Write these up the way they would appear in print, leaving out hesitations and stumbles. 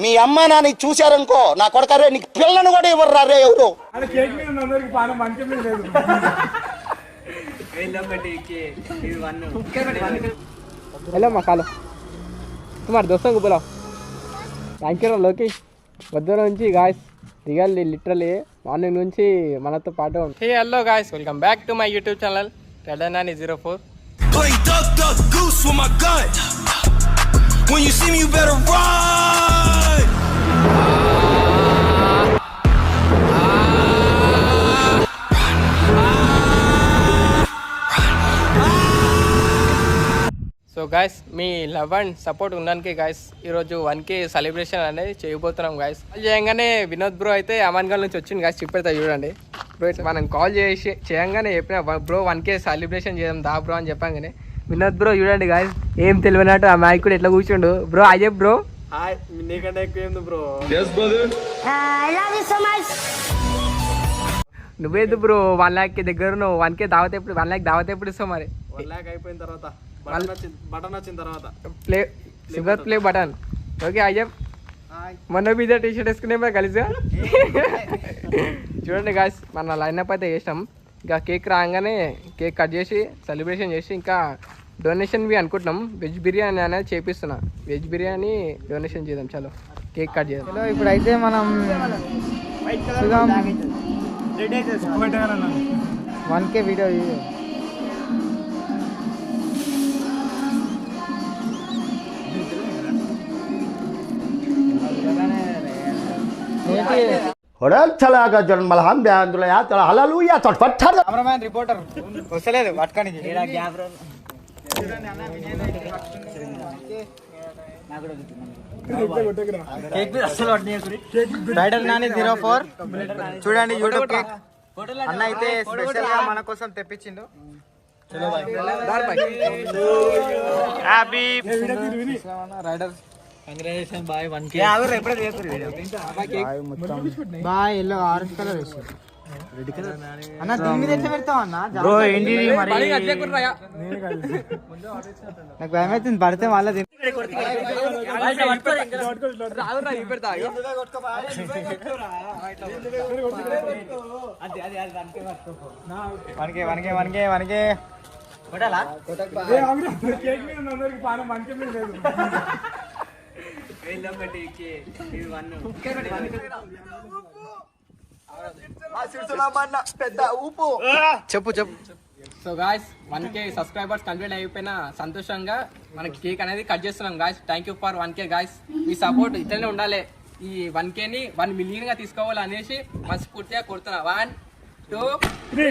మీ అమ్మ నాన్న చూశారనుకో నా కొడకరే నీకు పిల్లను కూడా ఇవ్వరు రే ఎవరు. హలో మా కాలో तुम्हारे दोस्तों को बुलाओ థ్యాంక్ యూ లోకేష్ వద్దరు నుంచి గాయస్ దిగాలి లిటరలీ మార్నింగ్ నుంచి మనతో పాటు. Hey hello guys, welcome back to my YouTube channel Redana04. When you see me you better run. So guys me love and support ఉండడానికి గాయస్ ఈరోజు 1K సెలబ్రేషన్ అనేది చేయబోతున్నాం guys. Call చేయగానే Vinod bro అయితే అమాన్గల్ నుంచి వచ్చింది గాయస్. చెప్పేస్తా చూడండి బ్రో, మనం కాల్ చేయగానే చెప్పిన బ్రో 1K సెలబ్రేషన్ చేద్దాం దా బ్రో అని చెప్పాగానే వినోద్ బ్రో చూడండి గాయస్ ఏం తెలియనట్టు ఆ మైక్ ఎట్లా కూర్చోండు. బ్రో అయ్యే బ్రో నీకంటే ఎక్కువ ఏంది బ్రో. నువ్వేది బ్రో 1 lakh దగ్గర నువ్వు 1K దావత ఎప్పుడు 1 lakh దావత ఎప్పుడు ఇస్తావు మరి? 1 lakh అయిపోయిన తర్వాత బటన్ వచ్చిన తర్వాత play silver play button. Okay అయ్యప్ మొన్న మీద టీ షర్ట్ వేసుకునే మరి కలిసిగా చూడండి గాయస్ మన లైనప్ అయితే చేసినాం. ఇంకా కేక్ రాగానే కేక్ కట్ చేసి సెలబ్రేషన్ చేసి ఇంకా డొనేషన్ బి అనుకుంటున్నాం. వెజ్ బిర్యానీ అనేది చేపిస్తున్నా. వెజ్ బిర్యానీ డొనేషన్ చేద్దాం. చలో కేక్ కట్ చేద్దాం. చలో ఇప్పుడైతే మనం 1K వీడియో చలాగా జన్మలహం బ్యాందులయా చల హల్లెలూయా చట్పట్ట. కెమెరామ్యాన్ రిపోర్టర్ వస్తలేదు పట్టుకొని Redana04 చూడండి యూట్యూబ్ కేక్ అన్న అయితే స్పెషల్ గా మన కోసం తెప్పించిండు. Rider congratulation boy 1K boy yellow orange colour వేసాడు అన్న దీని మీద ఎట్లా పెడతావు అన్న బ్రో ఏంటి మరి నాకు భయం అవుతుంది పడితే మళ్ళీ వన్కే కొట్టాలా చెప్పు. So guys 1K subscribers complete అయిపోయిన సంతోషంగా మనకి కేక్ అనేది కట్ చేస్తున్నాం guys. Thank you for 1K guys. Me support ఇట్లనే ఉండాలి. ఈ 1Kని 1 million గా తీసుకోవాలి అనేసి మనస్ఫూర్తిగా కొడుతున్నా. 1 2 3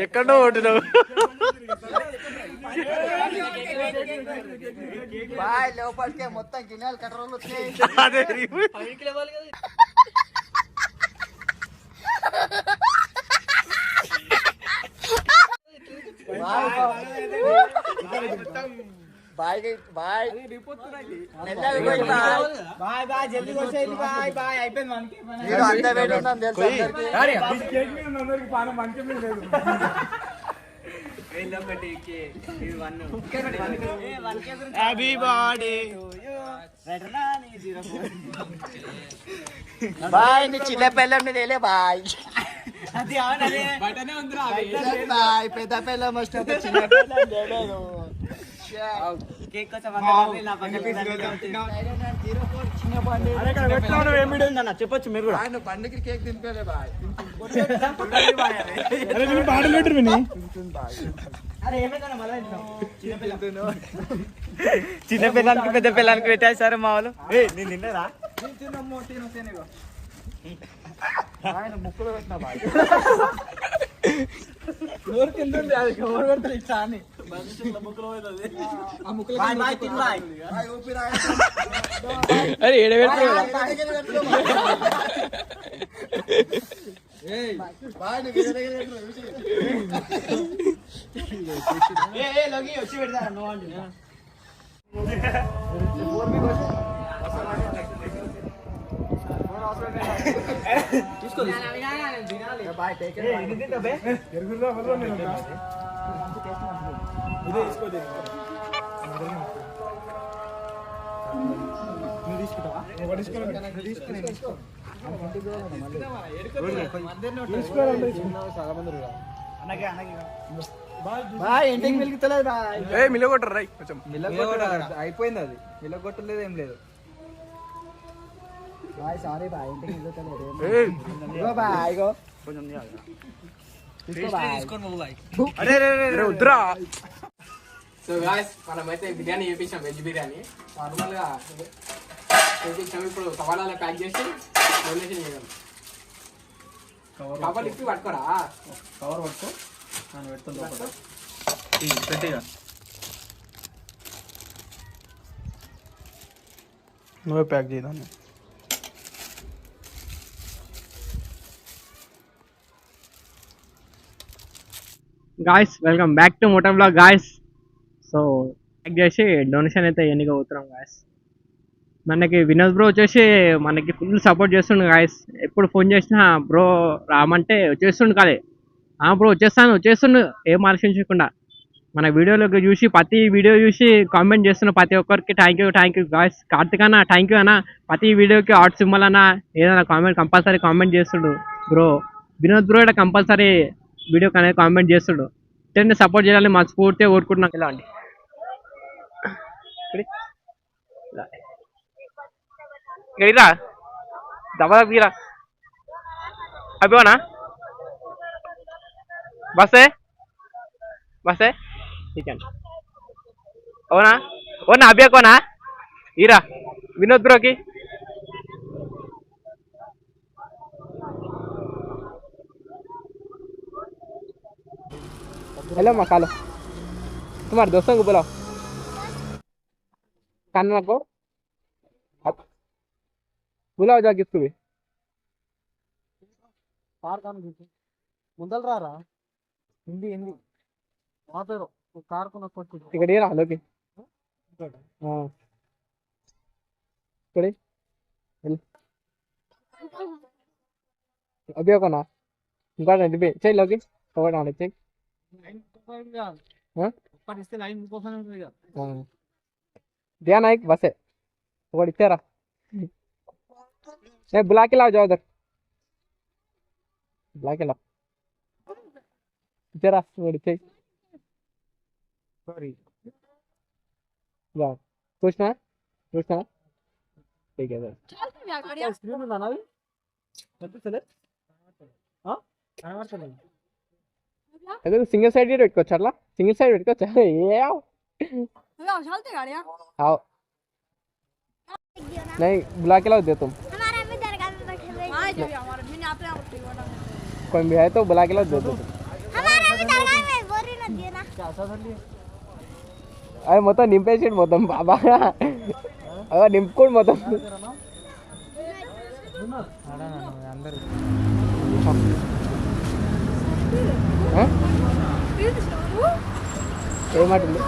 ఎక్కడో ఓటున్నావు బాయ్ లోపలికే మొత్తం గిన్నెలు కట్టరోళ్ళు వచ్చాయి. బాయ్ బాయ్ బాయ్ బాయ్ జల్దీ వచ్చేయండి. బాయ్ బాయ్ అయిపోయింది. అంత వేడి ఉన్నాను తెలుసు హ్యాపీ బర్త్డే బాయ్. నీ చిన్న పిల్లం నీదేలే బాయ్. అది బాయ్ పెద్ద పిల్లం వస్తే చిన్న పిల్లం లేదు. చెప్పొచ్చు మీరు కూడా బండికి కేక్ తింపేలే బాయ్. చిన్న పిల్లలకి పెద్ద పిల్లలకి పెట్టేశారు మా వాళ్ళు. నేను తిన్నారా ముక్కులో పెట్టినా బాయ్. అరే ఏడ వచ్చి పెడతారా ఇంటికి వెళ్తలేదు మిలగొట్టరు రై కొంచెం అయిపోయింది అది నిలగొట్టలేదు ఏం లేదు బాయ్ సారీ బాయ్ ఇంటికి వెళ్తలేదు బాయ్ ఇగో కొంచెం వద్దురా. సో గాయ్స్ మనమైతే బిర్యానీ చేపించాం, వెజ్ బిర్యానీ నార్మల్గా చేపించాం. ఇప్పుడు కవర్లలో ప్యాక్ చేసి డొనేషన్ చేయాలి. కవర్ ఇప్పి పట్టుకోరా, కవర్ పట్టుకో, నేను పెడుతుంది పెట్టిగా. నువ్వే ప్యాక్ చేయదాన్ని. Guys welcome back to moto vlog guys. So pack చేసి డొనేషన్ అయితే ఎన్నిక పోతున్నాం గాయస్. మనకి వినోద్ బ్రో వచ్చేసి మనకి ఫుల్ సపోర్ట్ చేస్తుండు గాయస్. ఎప్పుడు ఫోన్ చేసినా బ్రో రామంటే వచ్చేస్తుండు కాదే, బ్రో వచ్చేస్తుండు ఏం ఆలోచించకుండా. మన వీడియోలోకి చూసి ప్రతి వీడియో చూసి కామెంట్ చేస్తున్న ప్రతి ఒక్కరికి థ్యాంక్ యూ గాయస్. కార్తిక్ అన్న థ్యాంక్ యూ అన్న, ప్రతి వీడియోకి హార్ట్ సింబల్ అన్న ఏదైనా కామెంట్ కంపల్సరీ కామెంట్ చేస్తుడు బ్రో. వినోద్ బ్రో కూడా కంపల్సరీ వీడియోకి అనేది కామెంట్ చేస్తుడు. ఇట్లనే సపోర్ట్ చేయాలని మనస్ఫూర్తిగా కోరుకుంటున్నాం. ఇలా అండి ఇరా దబాదీరా అభివనా బస్సే ठीक है అవునా ఓనా అభ్యాకోనా ఇరా వినోద్ బ్రోకి हेलो माँ कालो तुम्हारे दोस्तों को बुलाओ कान्ना को बुलाओ जा किसको भी కార్ కాను ముందర రారా హిందీ మాట్లాడు కార్ కొన కొట్టు ఇక్కడ ఏ రాలోకి ఇక్కడ అభ్యా కొనా ఇంకా రండి బే చెయ్యి లోకి ఒకటి ఆడ చెయ్యి ఇస్తే లైన్ కోసం दिया ना एक बस है वो तेरा नहीं बुला के लाओ जाओ उधर बुला के लाओ तेरा वो सॉरी जाओ पूछना ठीक है सर స్క్రీన్ ఉందా నాది కనిపిస్తలే కనబడతలేదు अरे सिंगल साइड ही పెట్టుకోవచ్చు అట్లా సింగిల్ సైడ్ పెట్టుకోవచ్చు ఏ आओ नहीं बुला के लाओ दे तुम हमारा भी दरगाह में बैठे हुए कोई भी है तो बुला के लाओ दे दो हमारा भी दरगाह में बोरी न दिए ना अरे మొత్తం నింపేసాడు మొత్తం బాబా అలా నింపుకోడు మొత్తం అందరూ ఏమంటుంది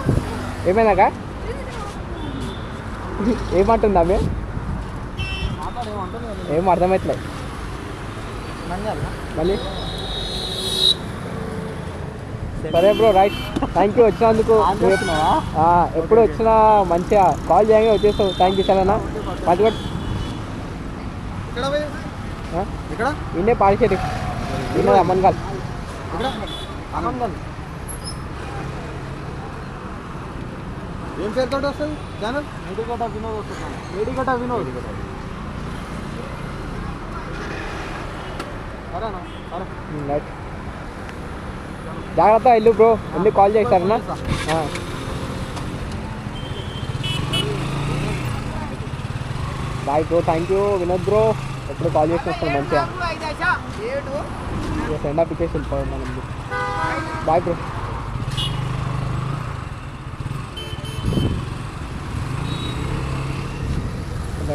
ఏమైనాక ఏమంటుంది ఆమె ఏం అర్థమవుతలేదు మళ్ళీ సరే బ్రో రైట్ థ్యాంక్ యూ వచ్చినందుకు ఎప్పుడు వచ్చినా మంచిగా కాల్ చేయగా వచ్చేస్తావు థ్యాంక్ యూ సరేనా పట్టుకోట్ ఇక్కడ ఇన్నే పాడిచేది ఇన్న అమ్మన్గాల్ ఇక్కడ అనంగల్ ఏం పేరుతో వస్తుంది ఛానల్ మేడిగడ్డ వినోద్ వస్తున్నాను మేడిగడ్డ వినోద్ సరేనా సరే రైట్ జాగ్రత్త ఇల్లు బ్రో ఎందుకు కాల్ చేస్తారన్నా bye bro thank you Vinod bro ఎప్పుడు కాల్ చేసి వస్తాను మంచిగా సెండ్ ఆఫ్ ఇచ్చేసి వెళ్ళిపోయాం మనం bye bro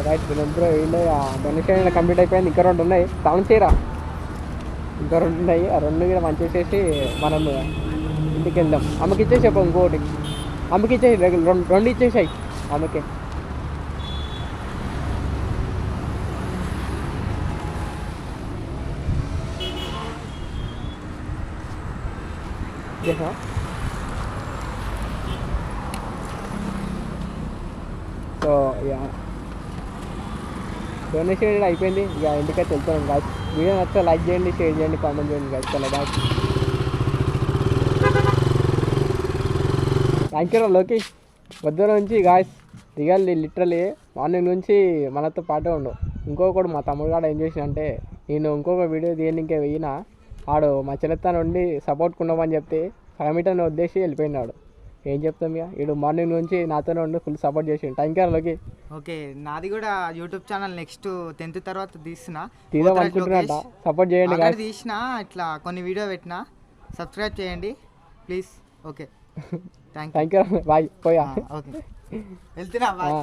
right Vinod bro ఏంటో డొనేషన్ కంప్లీట్ అయిపోయింది ఇంకా 2 ఉన్నాయి సౌండ్ చేయరా ఇంకా 2 ఉన్నాయి ఆ 2 కూడా మంచి చేసేసి మనం ఇంటికి వెళ్దాం అమ్మకి ఇచ్చేసి చెప్పు ఇంకోటి అమ్మకి ఇచ్చేసి 2 ఇచ్చేసాయి ఆమెకి చేసా సో ఇక డొనేషన్ అయిపోయింది. ఇక ఇంటికైతే వెళ్తున్నాం గాయస్. వీడియో నచ్చితే లైక్ చేయండి, షేర్ చేయండి, కామెంట్ చేయండి గాయస్. చాలా బాయ్. థ్యాంక్ యూ లోకి. పొద్దున నుంచి గాయస్ రియల్లీ లిటరలీ మార్నింగ్ నుంచి మనతో పాటే ఉండు. ఇంకొకడు మా తమ్ముడు కూడా ఏం చేసినంటే నేను ఇంకొక వీడియో తీయడానికి వెయ్యినా ఆడు మా చిన్నత్తా నుండి సపోర్ట్ ఉండమని చెప్తే కమిటని వదిలేసి వెళ్ళిపోయినాడు. ఏం చెప్తాం ఇక వీడు మార్నింగ్ నుంచి నాతోనే ఉండి ఫుల్ సపోర్ట్ చేసి. థ్యాంక్ యూ లోకి. ఓకే, నాది కూడా యూట్యూబ్ ఛానల్ నెక్స్ట్ 10th తర్వాత తీస్తున్నా. తీద్దాం అనుకుంటున్నట్ట. సపోర్ట్ చేయండి ఆల్రెడీ తీసిన, ఇట్లా కొన్ని వీడియో పెట్టినా, సబ్స్క్రైబ్ చేయండి please. Okay, thank you bye. పోయా ఓకే, వెళ్తున్నా బాయ్.